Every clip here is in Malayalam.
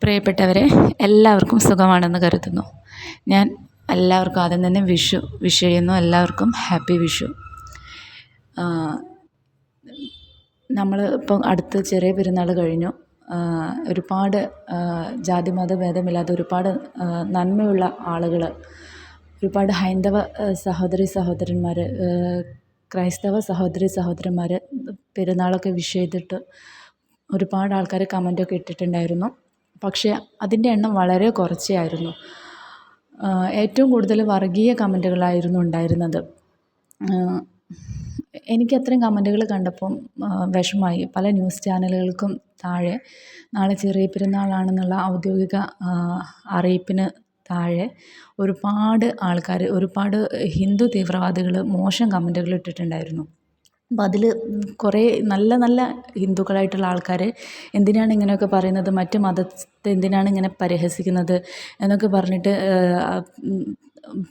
പ്രിയപ്പെട്ടവരെ, എല്ലാവർക്കും സുഖമാണെന്ന് കരുതുന്നു. ഞാൻ എല്ലാവർക്കും ആദ്യം തന്നെ വിഷ് ചെയ്യുന്നു. എല്ലാവർക്കും ഹാപ്പി വിഷു. നമ്മൾ ഇപ്പം അടുത്ത് ചെറിയ പെരുന്നാൾ കഴിഞ്ഞു. ഒരുപാട് ജാതി മത ഭേദമില്ലാതെ ഒരുപാട് നന്മയുള്ള ആളുകൾ, ഒരുപാട് ഹൈന്ദവ സഹോദരന്മാർ, ക്രൈസ്തവ സഹോദരന്മാർ പെരുന്നാളൊക്കെ വിഷ് ചെയ്തിട്ട് ഒരുപാട് ആൾക്കാർ കമൻറ്റൊക്കെ ഇട്ടിട്ടുണ്ടായിരുന്നു. പക്ഷേ അതിൻ്റെ എണ്ണം വളരെ കുറച്ചേ ആയിരുന്നു. ഏറ്റവും കൂടുതൽ വർഗീയ കമൻറ്റുകളായിരുന്നു ഉണ്ടായിരുന്നത്. എനിക്ക് അത്രയും കമൻറ്റുകൾ കണ്ടപ്പം വിഷമമായി. പല ന്യൂസ് ചാനലുകൾക്കും താഴെ നാളെ ചെറിയ പെരുന്നാളാണെന്നുള്ള ഔദ്യോഗിക അറിയിപ്പിന് താഴെ ഒരുപാട് ആൾക്കാർ, ഒരുപാട് ഹിന്ദു തീവ്രവാദികൾ മോശം കമൻറ്റുകൾ ഇട്ടിട്ടുണ്ടായിരുന്നു. അപ്പം അതിൽ കുറേ നല്ല നല്ല ഹിന്ദുക്കളായിട്ടുള്ള ആൾക്കാർ എന്തിനാണ് ഇങ്ങനെയൊക്കെ പറയുന്നത്, മറ്റ് മതത്തെ എന്തിനാണ് ഇങ്ങനെ പരിഹസിക്കുന്നത് എന്നൊക്കെ പറഞ്ഞിട്ട്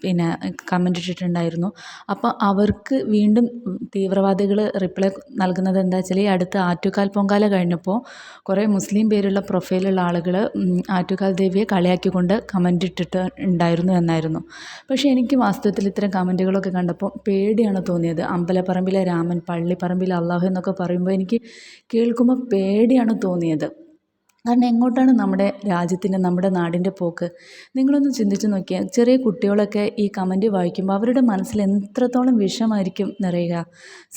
പിന്നെ കമൻ്റ് ഇട്ടിട്ടുണ്ടായിരുന്നു. അപ്പോൾ അവർക്ക് വീണ്ടും തീവ്രവാദികൾ റിപ്ലൈ നൽകുന്നത് എന്താ വെച്ചാൽ, ഈ അടുത്ത് ആറ്റുകാൽ പൊങ്കാല കഴിഞ്ഞപ്പോൾ കുറേ മുസ്ലിം പേരുള്ള പ്രൊഫൈലുള്ള ആളുകൾ ആറ്റുകാൽ ദേവിയെ കളിയാക്കിക്കൊണ്ട് കമൻ്റ് ഇട്ടിട്ട് ഉണ്ടായിരുന്നു എന്നായിരുന്നു. പക്ഷേ എനിക്ക് വാസ്തവത്തിൽ ഇത്തരം കമൻറ്റുകളൊക്കെ കണ്ടപ്പോൾ പേടിയാണ് തോന്നിയത്. അമ്പലപ്പറമ്പിലെ രാമൻ, പള്ളിപ്പറമ്പിലെ അള്ളാഹു എന്നൊക്കെ പറയുമ്പോൾ എനിക്ക് കേൾക്കുമ്പോൾ പേടിയാണ് തോന്നിയത്. കാരണം എങ്ങോട്ടാണ് നമ്മുടെ രാജ്യത്തിൻ്റെ, നമ്മുടെ നാടിൻ്റെ പോക്ക്? നിങ്ങളൊന്ന് ചിന്തിച്ച് നോക്കിയാൽ, ചെറിയ കുട്ടികളൊക്കെ ഈ കമൻറ്റ് വായിക്കുമ്പോൾ അവരുടെ മനസ്സിൽ എത്രത്തോളം വിഷമായിരിക്കും നിറയുക.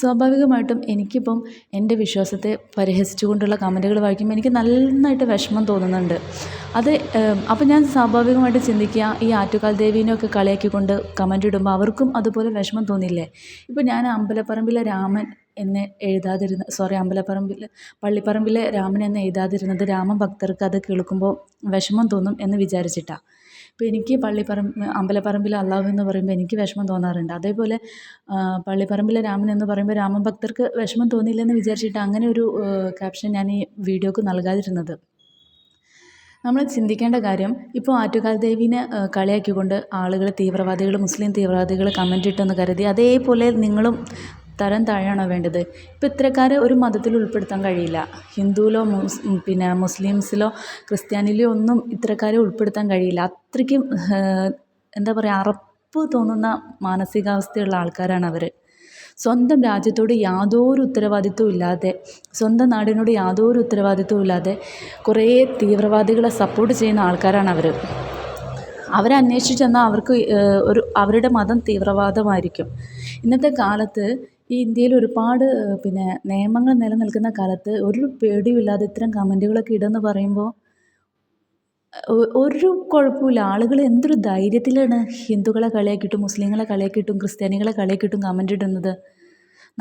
സ്വാഭാവികമായിട്ടും എനിക്കിപ്പം എൻ്റെ വിശ്വാസത്തെ പരിഹസിച്ചുകൊണ്ടുള്ള കമൻറ്റുകൾ വായിക്കുമ്പോൾ എനിക്ക് നന്നായിട്ട് വിഷമം തോന്നുന്നുണ്ട്. അപ്പോൾ ഞാൻ സ്വാഭാവികമായിട്ട് ചിന്തിക്കുക, ഈ ആറ്റുകാൽ ദേവീനെയൊക്കെ കളിയാക്കിക്കൊണ്ട് കമൻറ്റ് ഇടുമ്പോൾ അവർക്കും അതുപോലെ വിഷമം തോന്നില്ലേ? ഇപ്പോൾ ഞാൻ അമ്പലപ്പറമ്പിലെ രാമൻ എന്ന് പള്ളിപ്പറമ്പിലെ രാമൻ എന്ന് എഴുതാതിരുന്നത് രാമഭക്തർക്ക് അത് കേൾക്കുമ്പോൾ വിഷമം തോന്നും എന്ന് വിചാരിച്ചിട്ടാണ്. ഇപ്പോൾ എനിക്ക് അമ്പലപ്പറമ്പിലെ അള്ളാഹു എന്ന് പറയുമ്പോൾ എനിക്ക് വിഷമം തോന്നാറുണ്ട്. അതേപോലെ പള്ളിപ്പറമ്പിലെ രാമൻ എന്ന് പറയുമ്പോൾ രാമഭക്തർക്ക് വിഷമം തോന്നിയില്ലെന്ന് വിചാരിച്ചിട്ട് അങ്ങനെ ഒരു ക്യാപ്ഷൻ ഞാൻ ഈ വീഡിയോക്ക് നൽകാതിരുന്നത്. നമ്മൾ ചിന്തിക്കേണ്ട കാര്യം, ഇപ്പോൾ ആറ്റുകാൽ ദേവീനെ കളിയാക്കിക്കൊണ്ട് ആളുകൾ, തീവ്രവാദികൾ, മുസ്ലിം തീവ്രവാദികൾ കമൻ്റ് ഇട്ടെന്ന് കരുതി അതേപോലെ നിങ്ങളും തരം താഴെയാണോ വേണ്ടത്? ഇപ്പോൾ ഇത്തരക്കാരെ ഒരു മതത്തിൽ ഉൾപ്പെടുത്താൻ കഴിയില്ല. ഹിന്ദുവിലോ മുസ്ലിംസിലോ ക്രിസ്ത്യാനിയിലോ ഒന്നും ഇത്തരക്കാരെ ഉൾപ്പെടുത്താൻ കഴിയില്ല. അത്രയ്ക്കും എന്താ പറയുക, അറപ്പ് തോന്നുന്ന മാനസികാവസ്ഥയുള്ള ആൾക്കാരാണ് അവർ. സ്വന്തം രാജ്യത്തോട് യാതൊരു ഉത്തരവാദിത്വവും ഇല്ലാതെ, സ്വന്തം നാടിനോട് യാതൊരു ഉത്തരവാദിത്വവും ഇല്ലാതെ കുറേ തീവ്രവാദികളെ സപ്പോർട്ട് ചെയ്യുന്ന ആൾക്കാരാണ് അവർ. അവരെ അന്വേഷിച്ച് ചെന്നാൽ അവർക്ക് അവരുടെ മതം തീവ്രവാദമായിരിക്കും. ഇന്നത്തെ കാലത്ത് ഈ ഇന്ത്യയിൽ ഒരുപാട് നിയമങ്ങൾ നിലനിൽക്കുന്ന കാലത്ത് ഒരു പേടിയുമില്ലാതെ ഇത്തരം കമൻറ്റുകളൊക്കെ ഇടുമെന്ന് പറയുമ്പോൾ ഒരു കുഴപ്പമില്ല. ആളുകൾ എന്തൊരു ധൈര്യത്തിലാണ് ഹിന്ദുക്കളെ കളിയാക്കിയിട്ടും മുസ്ലിങ്ങളെ കളിയാക്കിയിട്ടും ക്രിസ്ത്യാനികളെ കളിയാക്കിയിട്ടും കമൻ്റ് ഇടുന്നത്.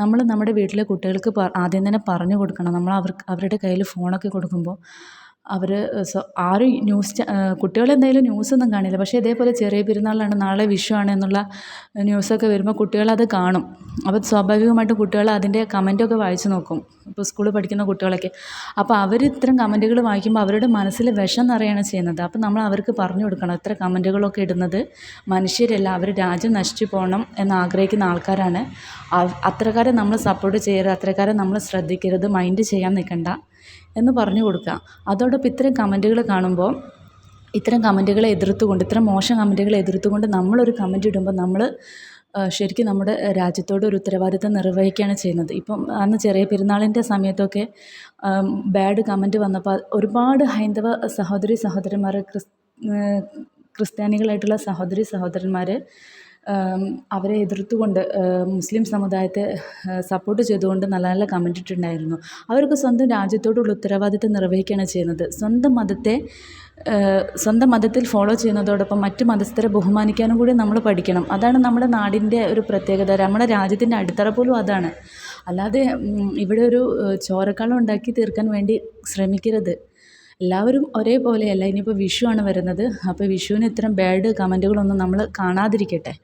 നമ്മൾ നമ്മുടെ വീട്ടിലെ കുട്ടികൾക്ക് ആദ്യം തന്നെ പറഞ്ഞു കൊടുക്കണം. നമ്മൾ അവരുടെ കയ്യിൽ ഫോണൊക്കെ കൊടുക്കുമ്പോൾ അവർ ആരും കുട്ടികളെന്തായാലും ന്യൂസൊന്നും കാണില്ല. പക്ഷേ ഇതേപോലെ ചെറിയ പെരുന്നാളാണ്, നാളെ വിഷു ആണ് എന്നുള്ള ന്യൂസൊക്കെ വരുമ്പോൾ കുട്ടികളത് കാണും. അപ്പോൾ സ്വാഭാവികമായിട്ടും കുട്ടികൾ അതിൻ്റെ കമൻറ്റൊക്കെ വായിച്ച് നോക്കും. ഇപ്പോൾ സ്കൂളിൽ പഠിക്കുന്ന കുട്ടികളൊക്കെ. അപ്പോൾ അവർ ഇത്തരം കമൻറ്റുകൾ വായിക്കുമ്പോൾ അവരുടെ മനസ്സിൽ വിഷം നിറയാണ് ചെയ്യുന്നത്. അപ്പോൾ നമ്മൾ അവർക്ക് പറഞ്ഞു കൊടുക്കണം, ഇത്ര കമൻറ്റുകളൊക്കെ ഇടുന്നത് മനുഷ്യരല്ല, അവർ രാജ്യം നശിച്ചു പോകണം എന്നാഗ്രഹിക്കുന്ന ആൾക്കാരാണ്. അത്തരക്കാരെ നമ്മൾ സപ്പോർട്ട് ചെയ്യരുത്, അത്തരക്കാരെ നമ്മൾ ശ്രദ്ധിക്കരുത്, മൈൻഡ് ചെയ്യാൻ നിൽക്കണ്ട എന്ന് പറഞ്ഞു കൊടുക്കുക. അതോടൊപ്പം ഇത്തരം കമൻറ്റുകൾ കാണുമ്പോൾ ഇത്തരം കമൻറ്റുകളെ എതിർത്തുകൊണ്ട്, ഇത്തരം മോശം കമൻറ്റുകളെ എതിർത്തുകൊണ്ട് നമ്മളൊരു കമൻറ്റ് ഇടുമ്പോൾ നമ്മൾ ശരിക്കും നമ്മുടെ രാജ്യത്തോട് ഒരു ഉത്തരവാദിത്തം നിർവഹിക്കുകയാണ് ചെയ്യുന്നത്. ഇപ്പം അന്ന് ചെറിയ പെരുന്നാളിൻ്റെ സമയത്തൊക്കെ ബാഡ് കമൻറ്റ് വന്നപ്പോൾ ഒരുപാട് ഹൈന്ദവ സഹോദരന്മാർ, ക്രിസ്ത്യാനികളായിട്ടുള്ള സഹോദരന്മാർ അവരെ എതിർത്തുകൊണ്ട് മുസ്ലിം സമുദായത്തെ സപ്പോർട്ട് ചെയ്തുകൊണ്ട് നല്ല നല്ല കമൻറ്റ് ഇട്ടിട്ടുണ്ടായിരുന്നു. അവർക്ക് സ്വന്തം രാജ്യത്തോടുള്ള ഉത്തരവാദിത്തം നിർവഹിക്കുകയാണ് ചെയ്യുന്നത്. സ്വന്തം മതത്തിൽ ഫോളോ ചെയ്യുന്നതോടൊപ്പം മറ്റ് മതസ്ഥരെ ബഹുമാനിക്കാനും കൂടി നമ്മൾ പഠിക്കണം. അതാണ് നമ്മുടെ നാടിൻ്റെ ഒരു പ്രത്യേകത. നമ്മുടെ രാജ്യത്തിൻ്റെ അടിത്തറ പോലും അതാണ്. അല്ലാതെ ഇവിടെ ഒരു ചോരക്കളം ഉണ്ടാക്കി തീർക്കാൻ വേണ്ടി ശ്രമിക്കരുത്. എല്ലാവരും ഒരേപോലെയല്ല. ഇനിയിപ്പോൾ വിഷു ആണ് വരുന്നത്. അപ്പോൾ വിഷുവിന് ഇത്തരം ബാഡ് കമൻറ്റുകളൊന്നും നമ്മൾ കാണാതിരിക്കട്ടെ.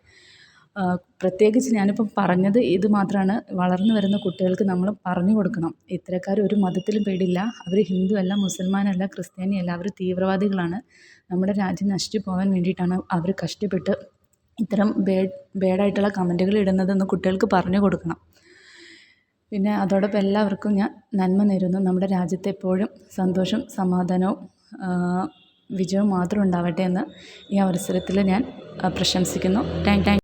പ്രത്യേകിച്ച് ഞാനിപ്പം പറഞ്ഞത് ഇത് മാത്രമാണ്. വളർന്നു വരുന്ന കുട്ടികൾക്ക് നമ്മൾ പറഞ്ഞു കൊടുക്കണം, ഇത്തരക്കാർ ഒരു മതത്തിലും പേടില്ല, അവർ ഹിന്ദു അല്ല, മുസൽമാനല്ല, ക്രിസ്ത്യാനിയല്ല, അവർ തീവ്രവാദികളാണ്. നമ്മുടെ രാജ്യം നശിച്ചു പോകാൻ വേണ്ടിയിട്ടാണ് അവർ കഷ്ടപ്പെട്ട് ഇത്തരം ബാഡായിട്ടുള്ള കമൻറ്റുകൾ ഇടുന്നതെന്ന് കുട്ടികൾക്ക് പറഞ്ഞു കൊടുക്കണം. പിന്നെ അതോടൊപ്പം എല്ലാവർക്കും ഞാൻ നന്മ നേരുന്നു. നമ്മുടെ രാജ്യത്ത് എപ്പോഴും സന്തോഷം, സമാധാനവും വിജയവും മാത്രം ഉണ്ടാവട്ടെ എന്ന് ഈ അവസരത്തിൽ ഞാൻ പ്രശംസിക്കുന്നു. താങ്ക്